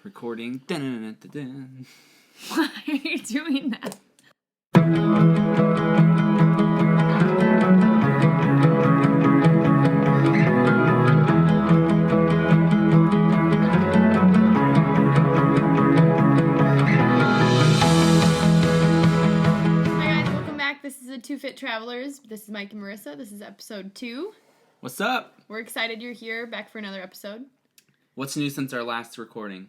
Recording. Dun-dun-dun-dun-dun. Why are you doing that? Hi guys, welcome back. This is the Two Fit Travelers. This is Mike and Marissa. This is episode 2. What's up? We're excited you're here, back for another episode. What's new since our last recording?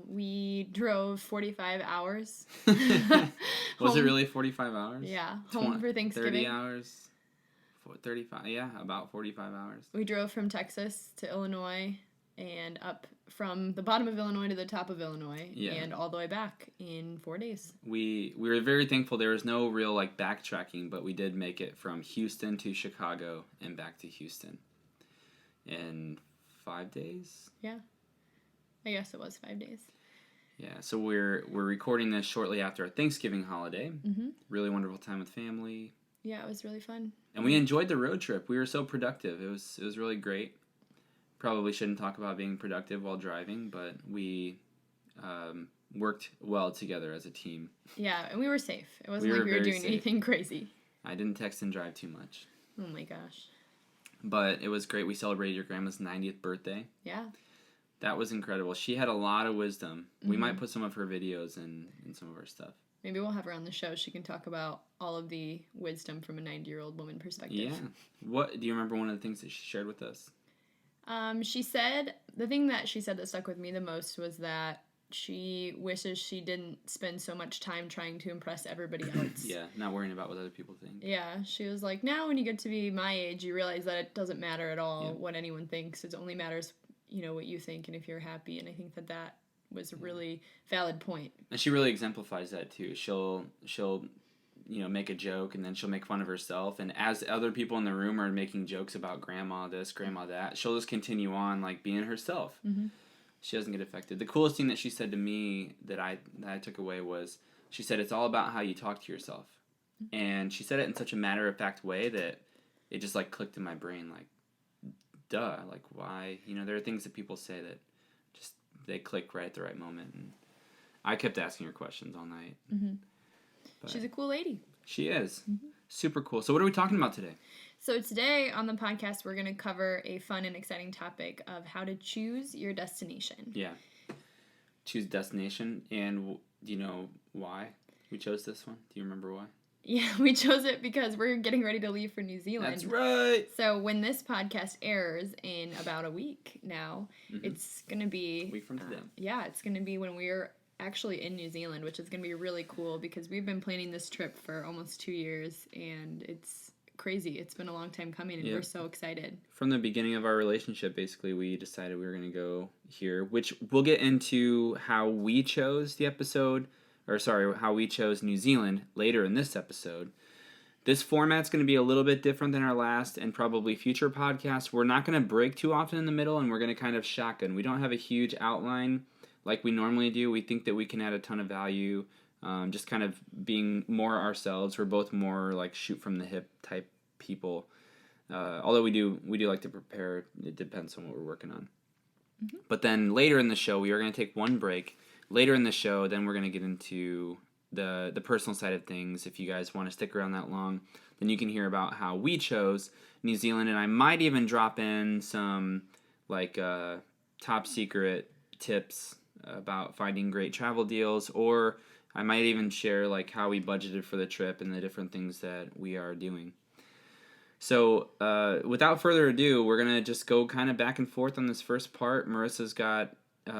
We drove 45 hours. Was it Home. really 45 hours? Yeah, home for Thanksgiving. 30 hours? 35, yeah, about 45 hours. We drove from Texas to Illinois and up from the bottom of Illinois to the top of Illinois and all the way back in 4 days. We were very thankful there was no real backtracking, but we did make it from Houston to Chicago and back to Houston in 5 days. Yeah. I guess it was 5 days. Yeah, so we're recording this shortly after our Thanksgiving holiday. Mm-hmm. Really wonderful time with family. Yeah, it was really fun. And we enjoyed the road trip. We were so productive. It was really great. Probably shouldn't talk about being productive while driving, but we worked well together as a team. Yeah, and we were safe. It wasn't like we were doing anything crazy. I didn't text and drive too much. Oh my gosh. But it was great. We celebrated your grandma's 90th birthday. Yeah. That was incredible. She had a lot of wisdom. Mm-hmm. We might put some of her videos in some of our stuff. Maybe we'll have her on the show. She can talk about all of the wisdom from a 90-year-old woman perspective. Yeah. What do you remember one of the things that she shared with us? She said, the thing that she said that stuck with me the most was that she wishes she didn't spend so much time trying to impress everybody else. Yeah, not worrying about what other people think. Yeah, she was like, now when you get to be my age, you realize that it doesn't matter at all what anyone thinks. It only matters, what you think and if you're happy. And I think that was a really valid point. And she really exemplifies that too. She'll make a joke and then she'll make fun of herself. And as other people in the room are making jokes about grandma this, grandma that, she'll just continue on being herself. Mm-hmm. She doesn't get affected. The coolest thing that she said to me that I took away was, she said, it's all about how you talk to yourself. Mm-hmm. And she said it in such a matter-of-fact way that it just clicked in my brain, duh, why? There are things that people say that just, they click right at the right moment. And I kept asking her questions all night. Mm-hmm. She's a cool lady. She is. Mm-hmm. Super cool. So what are we talking about today? So today on the podcast, we're going to cover a fun and exciting topic of how to choose your destination. Yeah. Choose destination. And do you know why we chose this one? Do you remember why? Yeah, we chose it because we're getting ready to leave for New Zealand. That's right. So when this podcast airs in about a week now, it's going to be... A week from today. Yeah, it's going to be when we're actually in New Zealand, which is going to be really cool because we've been planning this trip for almost 2 years, and it's crazy. It's been a long time coming, and we're so excited. From the beginning of our relationship, basically, we decided we were going to go here, which we'll get into how we chose the episode... how we chose New Zealand later in this episode. This format's going to be a little bit different than our last and probably future podcasts. We're not going to break too often in the middle, and we're going to kind of shotgun. We don't have a huge outline like we normally do. We think that we can add a ton of value, just kind of being more ourselves. We're both more shoot from the hip type people. Although we do like to prepare. It depends on what we're working on. Mm-hmm. But then later in the show, we are going to take one break. Later in the show, then we're going to get into the personal side of things. If you guys want to stick around that long, then you can hear about how we chose New Zealand. And I might even drop in some top secret tips about finding great travel deals. Or I might even share how we budgeted for the trip and the different things that we are doing. So without further ado, we're going to just go kind of back and forth on this first part. Marissa's got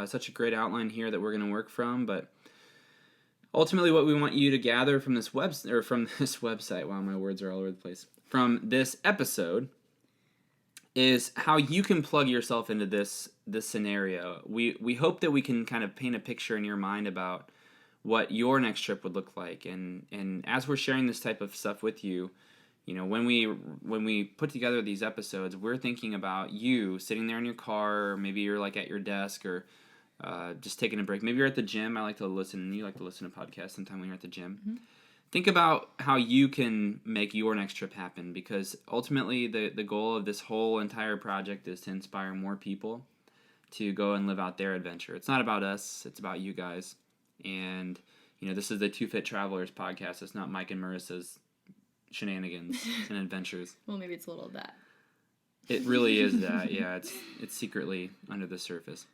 such a great outline here that we're going to work from, but ultimately what we want you to gather from this website, wow, my words are all over the place, from this episode is how you can plug yourself into this scenario. We hope that we can kind of paint a picture in your mind about what your next trip would look like, and as we're sharing this type of stuff with you, when we put together these episodes, we're thinking about you sitting there in your car, or maybe you're at your desk, or just taking a break. Maybe you're at the gym. I like to listen, and you like to listen to podcasts sometime when you're at the gym. Mm-hmm. Think about how you can make your next trip happen, because ultimately the goal of this whole entire project is to inspire more people to go and live out their adventure. It's not about us, it's about you guys. And, this is the Two Fit Travelers podcast. It's not Mike and Marissa's shenanigans and adventures. Well, maybe it's a little of that. It really is that, yeah. It's secretly under the surface.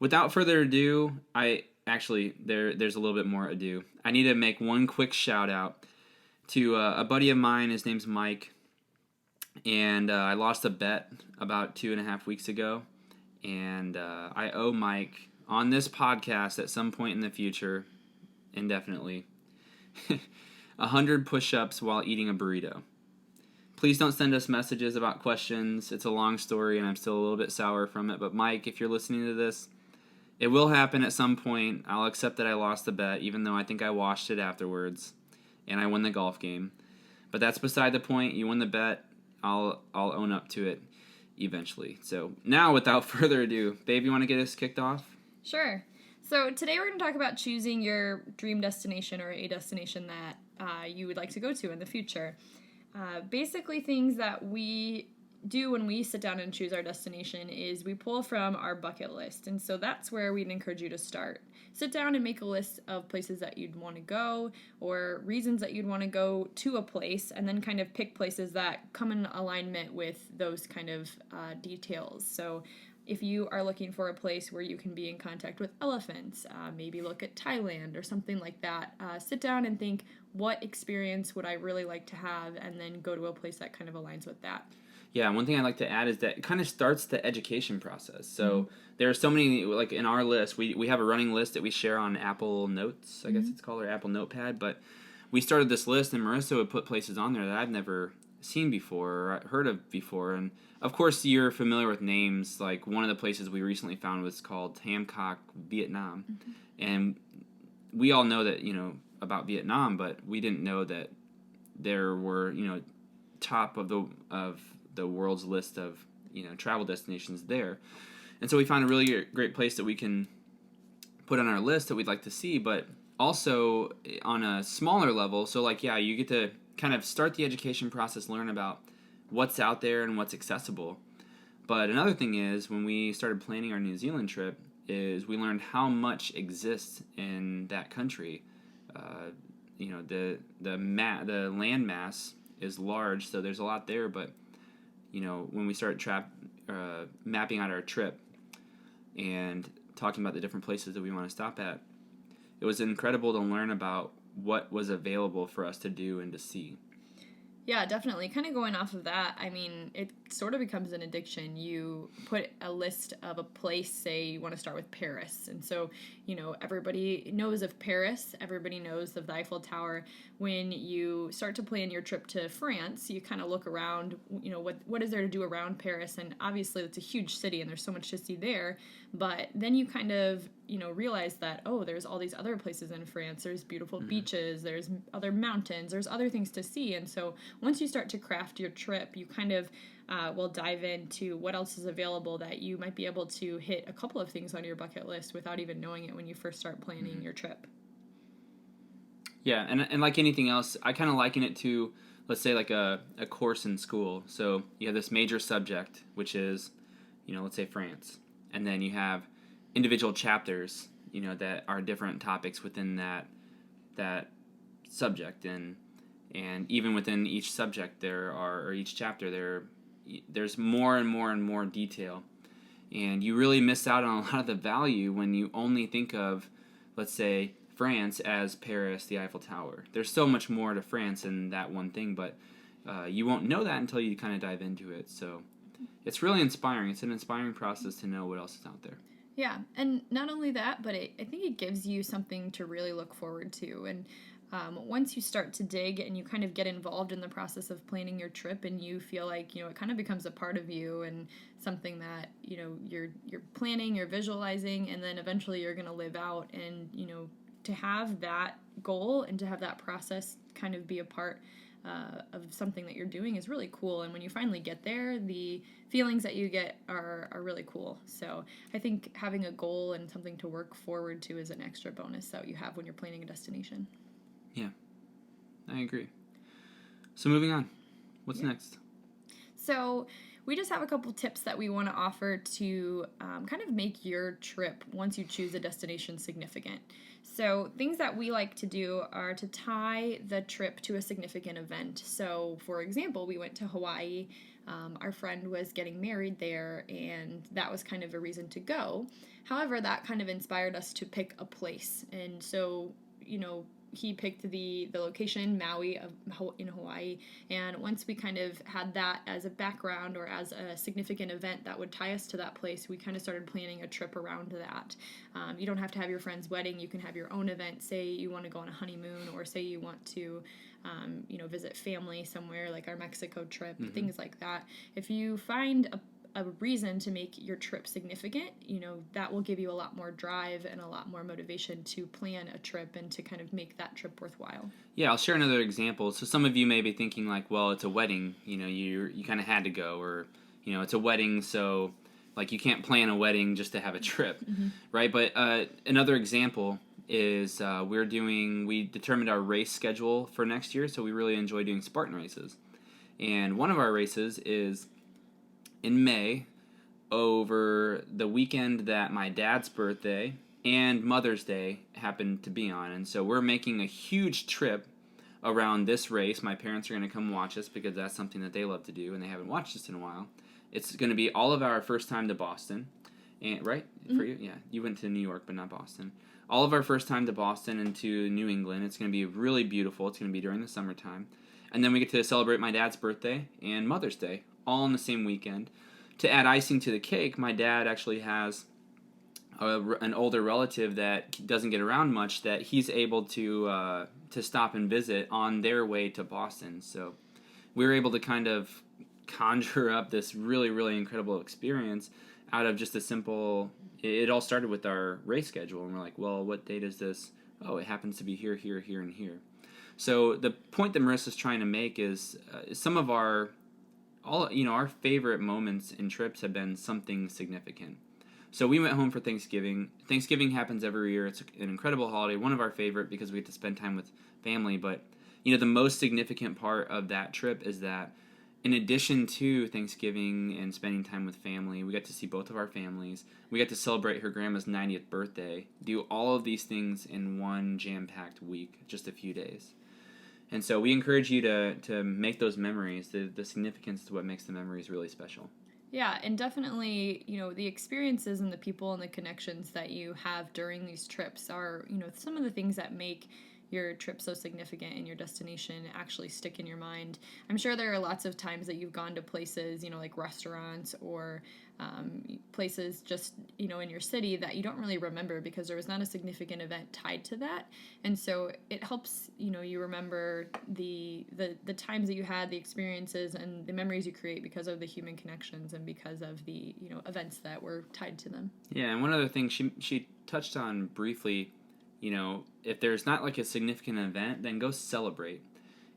Without further ado, there's a little bit more ado. I need to make one quick shout out to a buddy of mine. His name's Mike, and I lost a bet about 2.5 weeks ago, and I owe Mike on this podcast at some point in the future, indefinitely, 100 push-ups while eating a burrito. Please don't send us messages about questions. It's a long story, and I'm still a little bit sour from it. But Mike, if you're listening to this, it will happen at some point. I'll accept that I lost the bet, even though I think I washed it afterwards, and I won the golf game. But that's beside the point. You won the bet. I'll own up to it eventually. So now, without further ado, babe, you want to get us kicked off? Sure. So today we're going to talk about choosing your dream destination or a destination that you would like to go to in the future. Basically, things that we do when we sit down and choose our destination is we pull from our bucket list. And so that's where we'd encourage you to start. Sit down and make a list of places that you'd want to go or reasons that you'd want to go to a place, and then kind of pick places that come in alignment with those kind of details. So if you are looking for a place where you can be in contact with elephants, maybe look at Thailand or something like that. Sit down and think, what experience would I really like to have, and then go to a place that kind of aligns with that. Yeah, one thing I'd like to add is that it kind of starts the education process. So there are so many, like in our list, we have a running list that we share on Apple Notes, I guess it's called, or Apple Notepad. But we started this list, and Marissa would put places on there that I've never seen before or heard of before. And of course, you're familiar with names. Like one of the places we recently found was called Ham Coc, Vietnam. And we all know that, about Vietnam, but we didn't know that there were, top of the world's list of travel destinations there. And so we found a really great place that we can put on our list that we'd like to see, but also on a smaller level. So you get to kind of start the education process, learn about what's out there and what's accessible. But another thing is, when we started planning our New Zealand trip, is we learned how much exists in that country. The land mass is large, so there's a lot there, but when we started mapping out our trip and talking about the different places that we want to stop at, it was incredible to learn about what was available for us to do and to see. Yeah, definitely. Kind of going off of that, I mean, it sort of becomes an addiction. You put a list of a place, say you want to start with Paris. And so, everybody knows of Paris. Everybody knows of the Eiffel Tower. When you start to plan your trip to France, you kind of look around, what is there to do around Paris? And obviously, it's a huge city and there's so much to see there. But then you kind of, realize that, there's all these other places in France. There's beautiful beaches, there's other mountains, there's other things to see. And so once you start to craft your trip, you kind of will dive into what else is available that you might be able to hit a couple of things on your bucket list without even knowing it when you first start planning your trip. Yeah, and like anything else, I kind of liken it to, let's say, like a course in school. So you have this major subject, which is, let's say France. And then you have individual chapters, that are different topics within that subject. And even within each subject or each chapter, there's more and more and more detail. And you really miss out on a lot of the value when you only think of, let's say, France as Paris, the Eiffel Tower. There's so much more to France than that one thing, but you won't know that until you kind of dive into it. So it's really inspiring. It's an inspiring process to know what else is out there. Yeah, and not only that, but I think it gives you something to really look forward to. And once you start to dig and you kind of get involved in the process of planning your trip, and you feel like it kind of becomes a part of you and something that you're planning, you're visualizing, and then eventually you're going to live out. And to have that goal and to have that process kind of be a part of something that you're doing is really cool. And when you finally get there, the feelings that you get are really cool. So I think having a goal and something to work forward to is an extra bonus that you have when you're planning a destination. Yeah, I agree. So moving on, what's next? So we just have a couple tips that we want to offer to kind of make your trip, once you choose a destination, significant. So things that we like to do are to tie the trip to a significant event. So for example, we went to Hawaii. Our friend was getting married there, and that was kind of a reason to go. However, that kind of inspired us to pick a place. And so, he picked the location, Maui in Hawaii. And once we kind of had that as a background or as a significant event that would tie us to that place, we kind of started planning a trip around that. You don't have to have your friend's wedding. You can have your own event. Say you want to go on a honeymoon, or say you want to visit family somewhere, like our Mexico trip, things like that. If you find a reason to make your trip significant, that will give you a lot more drive and a lot more motivation to plan a trip and to kind of make that trip worthwhile. Yeah, I'll share another example. So some of you may be thinking like, well, it's a wedding, you kind of had to go, or, it's a wedding, so like you can't plan a wedding just to have a trip, right? But another example is we determined our race schedule for next year, so we really enjoy doing Spartan races. And one of our races is in May, over the weekend that my dad's birthday and Mother's Day happened to be on. And so we're making a huge trip around this race. My parents are going to come watch us because that's something that they love to do, and they haven't watched us in a while. It's going to be all of our first time to Boston. And right? For you? Yeah. You went to New York, but not Boston. All of our first time to Boston and to New England. It's going to be really beautiful. It's going to be during the summertime. And then we get to celebrate my dad's birthday and Mother's Day, all on the same weekend. To add icing to the cake, my dad actually has an older relative that doesn't get around much that he's able to stop and visit on their way to Boston. So we were able to kind of conjure up this really, really incredible experience out of just a simple... It all started with our race schedule, and we're like, well, what date is this? Oh, it happens to be here, here, here, and here. So the point that Marissa's trying to make is some of our favorite moments in trips have been something significant. So we went home for Thanksgiving. Thanksgiving happens every year. It's an incredible holiday, one of our favorite because we get to spend time with family. But the most significant part of that trip is that in addition to Thanksgiving and spending time with family, we got to see both of our families. We got to celebrate her grandma's 90th birthday, do all of these things in one jam-packed week, just a few days. And so we encourage you to make those memories. The significance to what makes the memories really special. Yeah, and definitely, the experiences and the people and the connections that you have during these trips are, some of the things that make your trip so significant and your destination actually stick in your mind. I'm sure there are lots of times that you've gone to places, like restaurants or places just, in your city that you don't really remember because there was not a significant event tied to that. And so it helps, you remember the times that you had, the experiences and the memories you create because of the human connections and because of the, events that were tied to them. Yeah, and one other thing she touched on briefly, if there's not like a significant event, then go celebrate.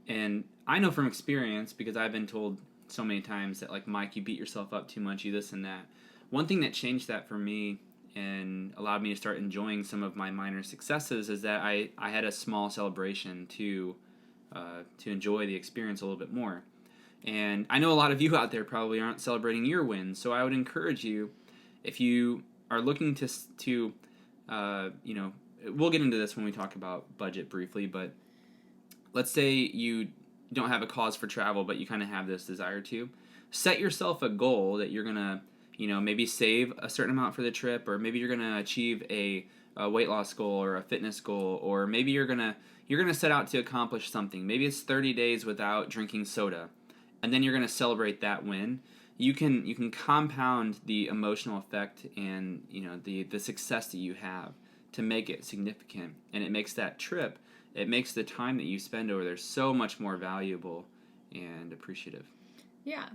And I know from experience, because I've been told so many times that, like, Mike, you beat yourself up too much, you this and that. One thing that changed that for me and allowed me to start enjoying some of my minor successes is that I had a small celebration to enjoy the experience a little bit more. And I know a lot of you out there probably aren't celebrating your wins, so I would encourage you, if you are looking to we'll get into this when we talk about budget briefly, but let's say you don't have a cause for travel, but you kind of have this desire to. Set yourself a goal that you're going to, maybe save a certain amount for the trip, or maybe you're going to achieve a weight loss goal or a fitness goal, or maybe you're going to set out to accomplish something. Maybe it's 30 days without drinking soda, and then you're going to celebrate that win. You can compound the emotional effect and, the success that you have to make it significant, and it makes that trip, it makes the time that you spend over there so much more valuable and appreciative. Yeah.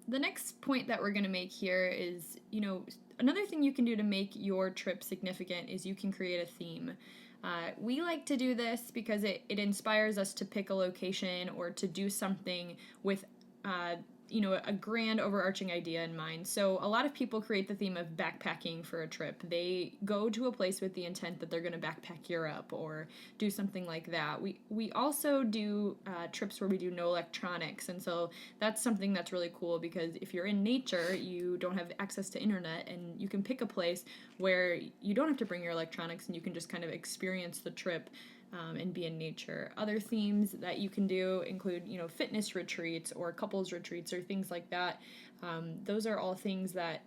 The next point that we're going to make here is, another thing you can do to make your trip significant is you can create a theme. We like to do this because it inspires us to pick a location or to do something with a grand overarching idea in mind. So a lot of people create the theme of backpacking for a trip. They go to a place with the intent that they're going to backpack Europe or do something like that. We also do trips where we do no electronics, and so that's something that's really cool because if you're in nature, you don't have access to internet, and you can pick a place where you don't have to bring your electronics, and you can just kind of experience the trip and be in nature. Other themes that you can do include, fitness retreats or couples retreats or things like that. Those are all things that,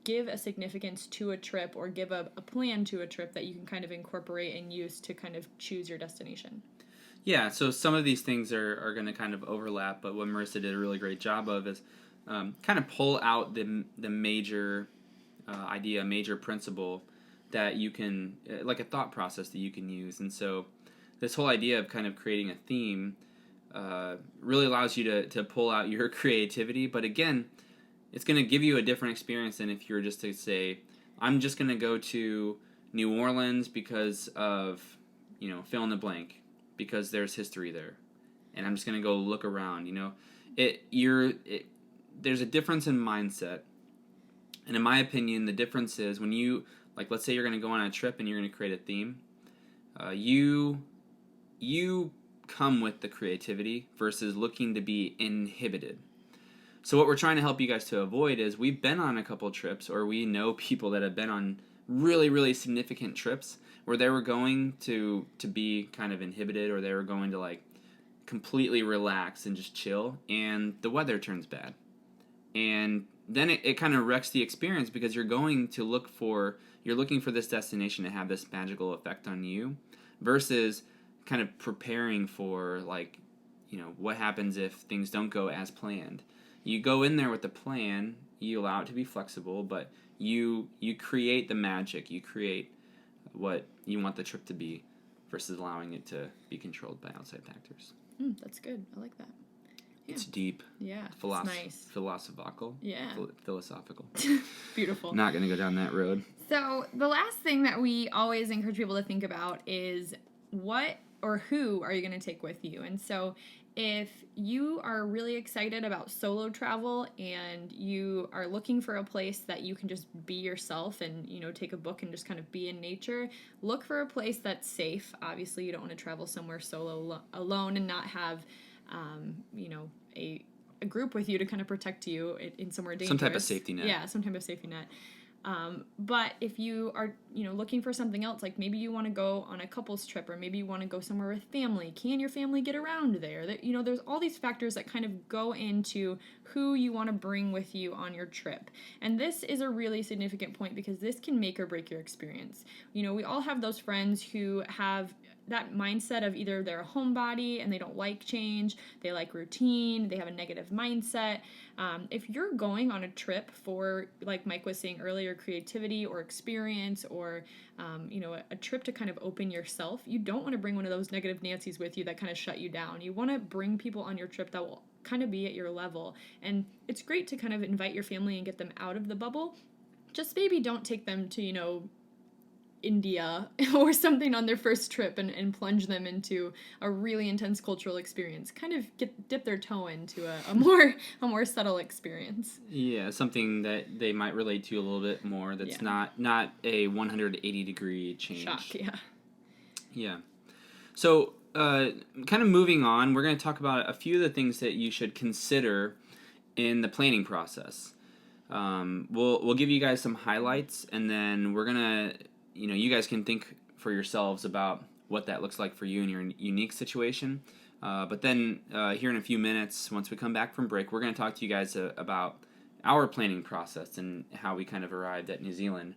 give a significance to a trip or give a plan to a trip that you can kind of incorporate and use to kind of choose your destination. Yeah, so some of these things are going to kind of overlap, but what Marissa did a really great job of is kind of pull out the major idea, major principle that you can, like a thought process that you can use. And so this whole idea of kind of creating a theme really allows you to pull out your creativity. But again, it's going to give you a different experience than if you were just to say, I'm just going to go to New Orleans because of, fill in the blank, because there's history there. And I'm just going to go look around, there's a difference in mindset. And in my opinion, the difference is when you, like, let's say you're going to go on a trip and you're going to create a theme, you come with the creativity versus looking to be inhibited. So what we're trying to help you guys to avoid is we've been on a couple trips, or we know people that have been on really, really significant trips where they were going to be kind of inhibited, or they were going to like completely relax and just chill, and the weather turns bad. And then it kind of wrecks the experience because you're looking for this destination to have this magical effect on you versus kind of preparing for, like, what happens if things don't go as planned. You go in there with a plan, you allow it to be flexible, but you create the magic, you create what you want the trip to be versus allowing it to be controlled by outside factors. That's good. I like that. Yeah. It's deep. Yeah. It's nice. Philosophical. Yeah. Philosophical. Beautiful. Not going to go down that road. So the last thing that we always encourage people to think about is what or who are you going to take with you? And so if you are really excited about solo travel and you are looking for a place that you can just be yourself and, take a book and just kind of be in nature, look for a place that's safe. Obviously, you don't want to travel somewhere solo alone and not have a group with you to kind of protect you in somewhere dangerous. Some type of safety net. Yeah, some type of safety net. But if you are, looking for something else, like maybe you want to go on a couples trip, or maybe you want to go somewhere with family, can your family get around there? There's all these factors that kind of go into who you want to bring with you on your trip. And this is a really significant point because this can make or break your experience. We all have those friends who have that mindset of either they're a homebody and they don't like change, they like routine, they have a negative mindset. If you're going on a trip for, like Mike was saying earlier, creativity or experience or, a trip to kind of open yourself, you don't want to bring one of those negative Nancy's with you that kind of shut you down. You want to bring people on your trip that will kind of be at your level. And it's great to kind of invite your family and get them out of the bubble. Just maybe don't take them to, India or something on their first trip and plunge them into a really intense cultural experience. Kind of dip their toe into a more subtle experience. Yeah, something that they might relate to a little bit more. That's not a 180-degree change. Shock, yeah. Yeah. So, kind of moving on, we're going to talk about a few of the things that you should consider in the planning process. We'll give you guys some highlights, and then we're gonna. You guys can think for yourselves about what that looks like for you in your unique situation. But then here in a few minutes, once we come back from break, we're going to talk to you guys about our planning process and how we kind of arrived at New Zealand.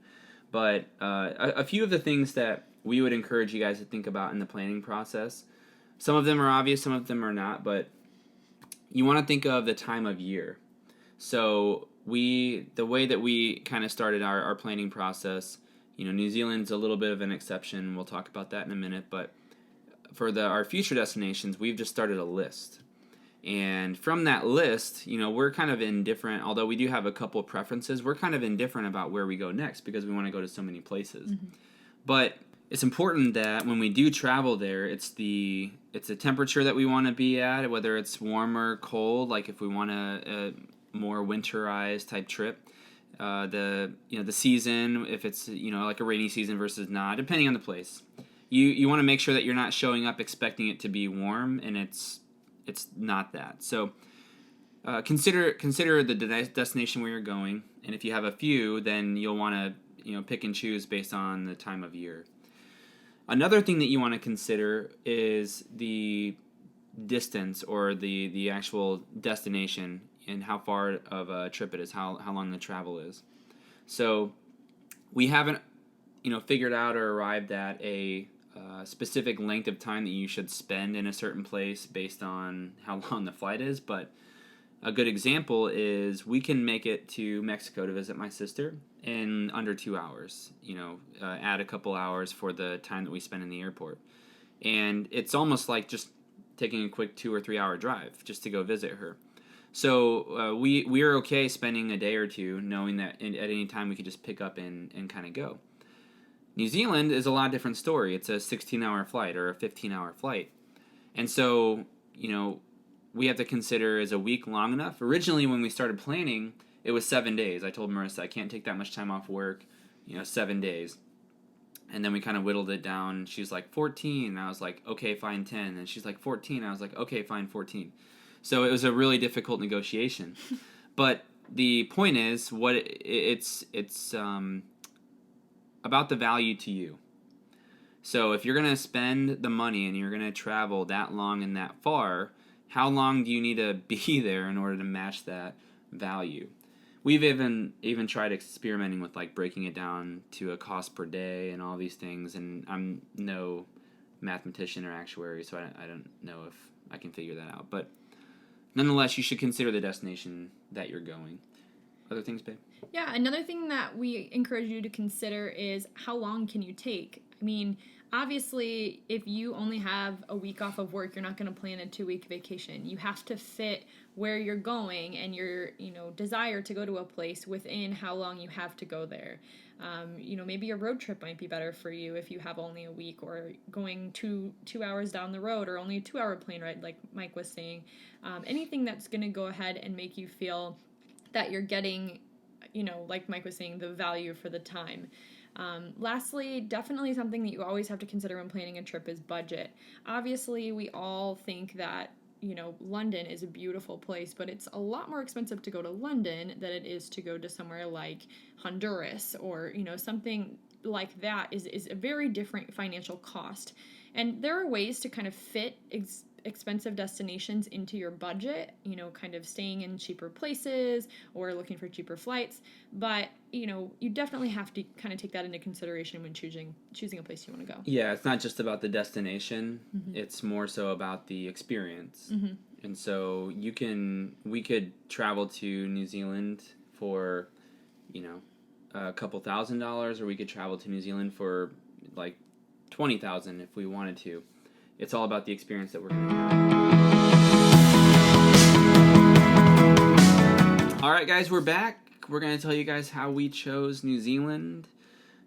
But a few of the things that we would encourage you guys to think about in the planning process, some of them are obvious, some of them are not, but you want to think of the time of year. So the way that we kind of started our planning process, New Zealand's a little bit of an exception. We'll talk about that in a minute. But for our future destinations, we've just started a list. And from that list, we're kind of indifferent. Although we do have a couple preferences, we're kind of indifferent about where we go next because we want to go to so many places. Mm-hmm. But it's important that when we do travel there, it's the it's a temperature that we want to be at, whether it's warm or cold. Like if we want a more winterized type trip, the season, if it's like a rainy season versus not, depending on the place. You want to make sure that you're not showing up expecting it to be warm, and it's not that. So consider the destination where you're going, and if you have a few, then you'll want to pick and choose based on the time of year. Another thing that you want to consider is the distance or the actual destination and how far of a trip it is, how long the travel is. So we haven't figured out or arrived at a specific length of time that you should spend in a certain place based on how long the flight is, but a good example is we can make it to Mexico to visit my sister in under 2 hours. Add a couple hours for the time that we spend in the airport. And it's almost like just taking a quick 2 or 3 hour drive just to go visit her. So we are okay spending a day or two knowing that at any time we could just pick up and kind of go. New Zealand is a lot different story. It's a 16-hour flight or a 15-hour flight. And so, we have to consider, is a week long enough? Originally, when we started planning, it was 7 days. I told Marissa I can't take that much time off work, 7 days. And then we kind of whittled it down. She's like 14. And I was like, okay, fine, 10. And she's like 14. I was like, okay, fine, 14. So it was a really difficult negotiation. But the point is, it's about the value to you. So if you're going to spend the money and you're going to travel that long and that far, how long do you need to be there in order to match that value? We've even tried experimenting with like breaking it down to a cost per day and all these things, and I'm no mathematician or actuary, so I don't know if I can figure that out. But nonetheless, you should consider the destination that you're going. Other things, babe? Yeah, another thing that we encourage you to consider is how long can you take? I mean, obviously, if you only have a week off of work, you're not going to plan a 2-week vacation. You have to fit where you're going and your, desire to go to a place within how long you have to go there. Maybe a road trip might be better for you if you have only a week, or going 2 hours down the road, or only a 2-hour plane ride, like Mike was saying. Anything that's going to go ahead and make you feel that you're getting, like Mike was saying, the value for the time. Lastly, definitely something that you always have to consider when planning a trip is budget. Obviously, we all think that, London is a beautiful place, but it's a lot more expensive to go to London than it is to go to somewhere like Honduras, or, something like that is a very different financial cost. And there are ways to kind of fit expensive destinations into your budget, kind of staying in cheaper places or looking for cheaper flights. But, you definitely have to kind of take that into consideration when choosing a place you want to go. Yeah, it's not just about the destination. Mm-hmm. It's more so about the experience. Mm-hmm. And so we could travel to New Zealand for, a couple $1,000s, or we could travel to New Zealand for like $20,000 if we wanted to. It's all about the experience that we're going to have. All right, guys, we're back. We're going to tell you guys how we chose New Zealand.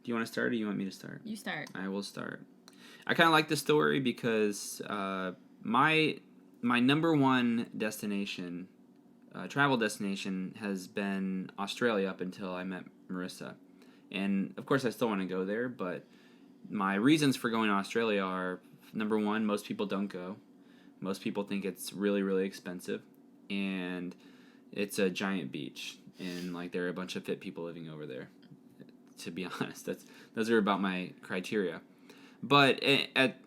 Do you want to start, or do you want me to start? You start. I will start. I kind of like the story because my number one destination, travel destination, has been Australia up until I met Marissa. And, of course, I still want to go there, but my reasons for going to Australia are, number one, most people don't go. Most people think it's really, really expensive. And it's a giant beach. And, there are a bunch of fit people living over there. To be honest, those are about my criteria. But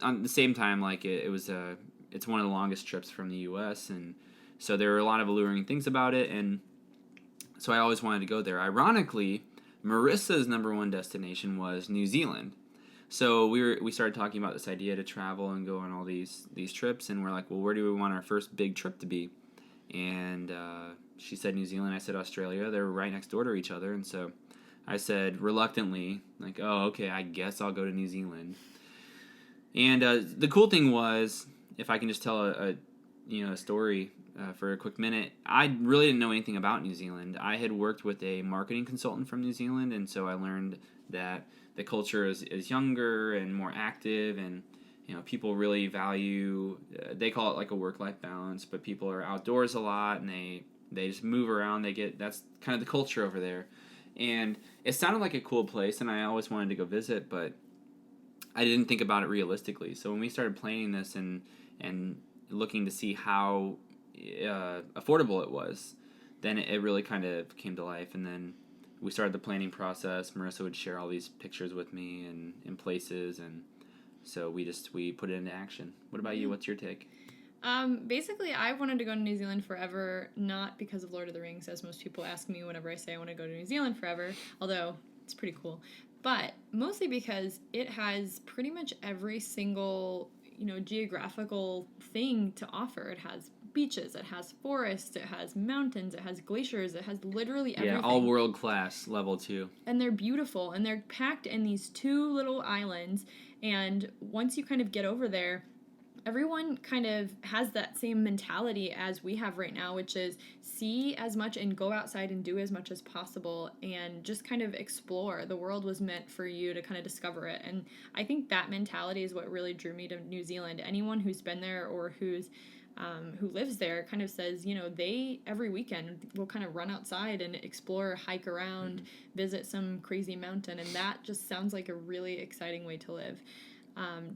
on the same time, it's one of the longest trips from the U.S. And so there are a lot of alluring things about it. And so I always wanted to go there. Ironically, Marissa's number one destination was New Zealand. So we started talking about this idea to travel and go on all these trips, and we're like, well, where do we want our first big trip to be? And she said New Zealand, I said Australia. They're right next door to each other, and so I said reluctantly, oh, okay, I guess I'll go to New Zealand. And the cool thing was, if I can just tell a story for a quick minute, I really didn't know anything about New Zealand. I had worked with a marketing consultant from New Zealand, and so I learned that the culture is younger and more active, and people really value, they call it like a work-life balance, but people are outdoors a lot, and they just move around. That's kind of the culture over there. And it sounded like a cool place, and I always wanted to go visit, but I didn't think about it realistically. So when we started planning this and looking to see how affordable it was, then it really kind of came to life. And then we started the planning process. Marissa would share all these pictures with me and places, and so we put it into action. What about you? What's your take? Basically, I wanted to go to New Zealand forever, not because of Lord of the Rings, as most people ask me whenever I say I want to go to New Zealand forever, although it's pretty cool, but mostly because it has pretty much every single, geographical thing to offer. It has beaches, it has forests, it has mountains, it has glaciers, it has literally everything. Yeah, all world class level too. And they're beautiful, and they're packed in these two little islands, and once you kind of get over there, everyone kind of has that same mentality as we have right now, which is see as much and go outside and do as much as possible and just kind of explore. The world was meant for you to kind of discover it. And I think that mentality is what really drew me to New Zealand. Anyone who's been there or who lives there kind of says, they every weekend will kind of run outside and explore, hike around, visit some crazy mountain. And that just sounds like a really exciting way to live.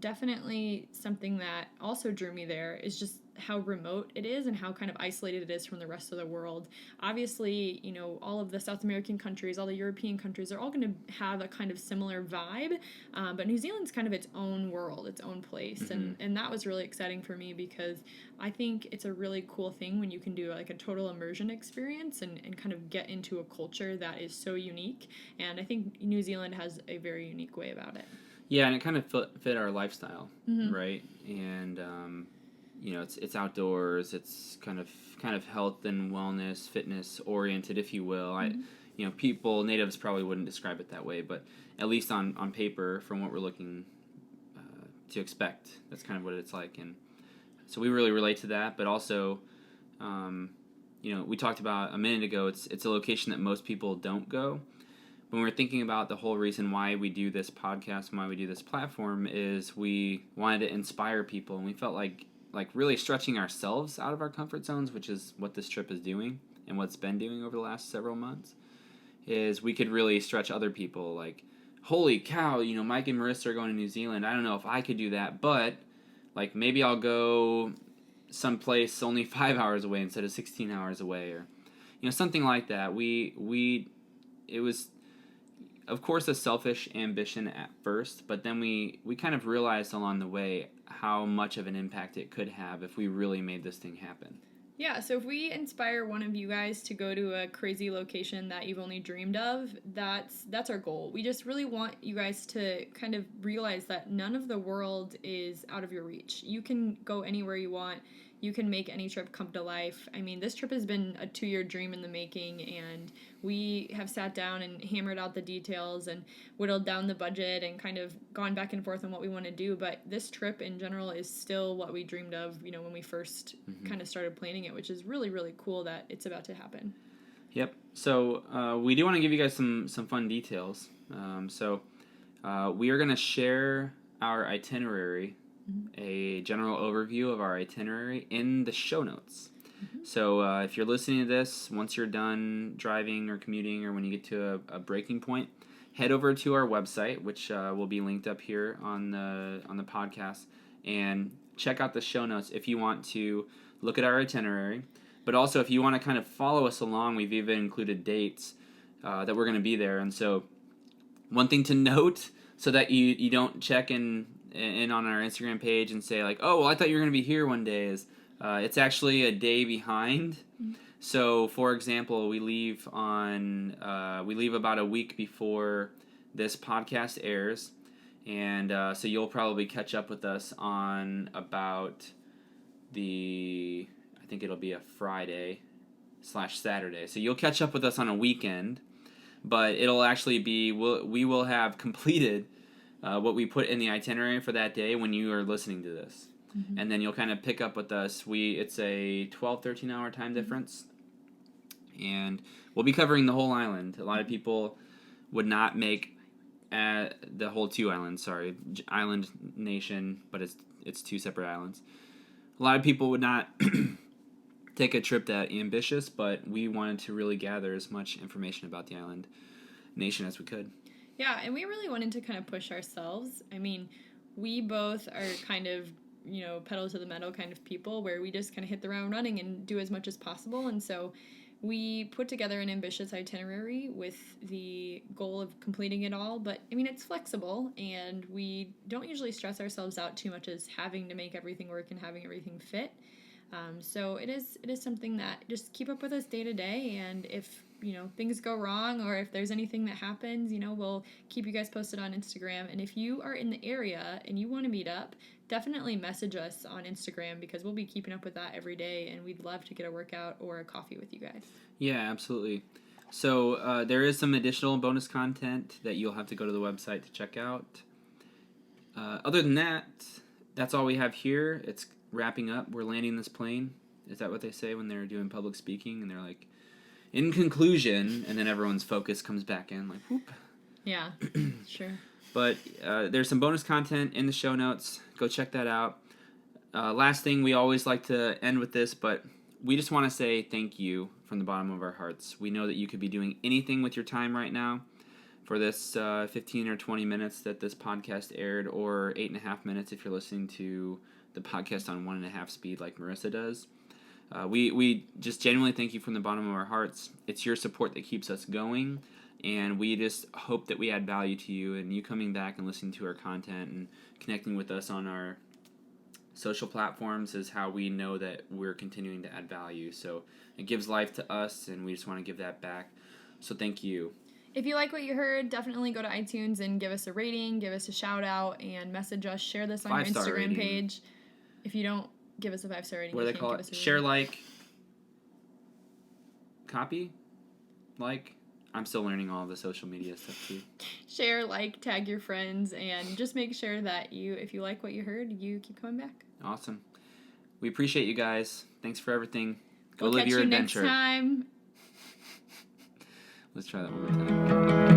Definitely something that also drew me there is just how remote it is and how kind of isolated it is from the rest of the world. Obviously, all of the South American countries, all the European countries, they're all going to have a kind of similar vibe, but New Zealand's kind of its own world, its own place, and that was really exciting for me because I think it's a really cool thing when you can do like a total immersion experience and kind of get into a culture that is so unique, and I think New Zealand has a very unique way about it. Yeah, and it kind of fit our lifestyle, right? And it's outdoors. It's kind of health and wellness, fitness oriented, if you will. Natives probably wouldn't describe it that way, but at least on paper, from what we're looking to expect, that's kind of what it's like. And so we really relate to that. But also, we talked about a minute ago. It's a location that most people don't go. When we're thinking about the whole reason why we do this podcast and why we do this platform is we wanted to inspire people, and we felt like really stretching ourselves out of our comfort zones, which is what this trip is doing and what's been doing over the last several months, is we could really stretch other people. Like, holy cow, Mike and Marissa are going to New Zealand. I don't know if I could do that, but like maybe I'll go someplace only 5 hours away instead of 16 hours away, or something like that. It was, of course, a selfish ambition at first, but then we kind of realized along the way how much of an impact it could have if we really made this thing happen. Yeah, so if we inspire one of you guys to go to a crazy location that you've only dreamed of, that's our goal. We just really want you guys to kind of realize that none of the world is out of your reach. You can go anywhere you want. You can make any trip come to life. I mean, this trip has been a 2-year dream in the making, and we have sat down and hammered out the details and whittled down the budget and kind of gone back and forth on what we want to do. But this trip in general is still what we dreamed of, when we first kind of started planning it, which is really, really cool that it's about to happen. Yep. So we do want to give you guys some fun details. We are going to share our itinerary, a general overview of our itinerary in the show notes. So if you're listening to this, once you're done driving or commuting, or when you get to a breaking point, head over to our website, which will be linked up here on the podcast, and check out the show notes if you want to look at our itinerary. But also, if you want to kind of follow us along, we've even included dates that we're going to be there. And so one thing to note, so that you don't check in on our Instagram page and say like, oh, well, I thought you were going to be here one day, is it's actually a day behind. So, for example, we leave about a week before this podcast airs, and so you'll probably catch up with us on about I think it'll be a Friday/Saturday. So you'll catch up with us on a weekend, but it'll actually be we will have completed what we put in the itinerary for that day when you are listening to this. And then you'll kind of pick up with us. It's a 12-13 hour time difference, and we'll be covering the whole island. A lot of people would not make the whole 2 islands. Sorry, island nation, but it's 2 separate islands. A lot of people would not take a trip that ambitious, but we wanted to really gather as much information about the island nation as we could. Yeah, and we really wanted to kind of push ourselves. I mean, we both are kind of, pedal to the metal kind of people where we just kind of hit the ground running and do as much as possible. And so we put together an ambitious itinerary with the goal of completing it all. But, I mean, it's flexible, and we don't usually stress ourselves out too much as having to make everything work and having everything fit. So it is something that just keep up with us day to day, and if things go wrong or if there's anything that happens, we'll keep you guys posted on Instagram. And if you are in the area and you want to meet up, definitely message us on Instagram, because we'll be keeping up with that every day, and we'd love to get a workout or a coffee with you guys. Yeah, absolutely. So there is some additional bonus content that you'll have to go to the website to check out. Other than that, that's all we have here. It's wrapping up. We're landing this plane. Is that what they say when they're doing public speaking? And they're like, in conclusion, and then everyone's focus comes back in, like, whoop. Yeah, sure. But there's some bonus content in the show notes. Go check that out. Last thing, we always like to end with this, but we just want to say thank you from the bottom of our hearts. We know that you could be doing anything with your time right now for this 15 or 20 minutes that this podcast aired, or 8.5 minutes if you're listening to the podcast on 1.5 speed like Marissa does. We just genuinely thank you from the bottom of our hearts. It's your support that keeps us going, and we just hope that we add value to you, and you coming back and listening to our content and connecting with us on our social platforms is how we know that we're continuing to add value. So it gives life to us, and we just want to give that back. So thank you. If you like what you heard, definitely go to iTunes and give us a rating, give us a shout out, and message us. Share this on your 5-star Instagram rating. page. If you don't give us a 5-star rating, What do they call it? Share, like, copy, like. I'm still learning all the social media stuff too. Share, like, tag your friends, and just make sure that if you like what you heard, you keep coming back. Awesome. We appreciate you guys. Thanks for everything. Go We'll live catch your you adventure. next time. Let's try that one more time.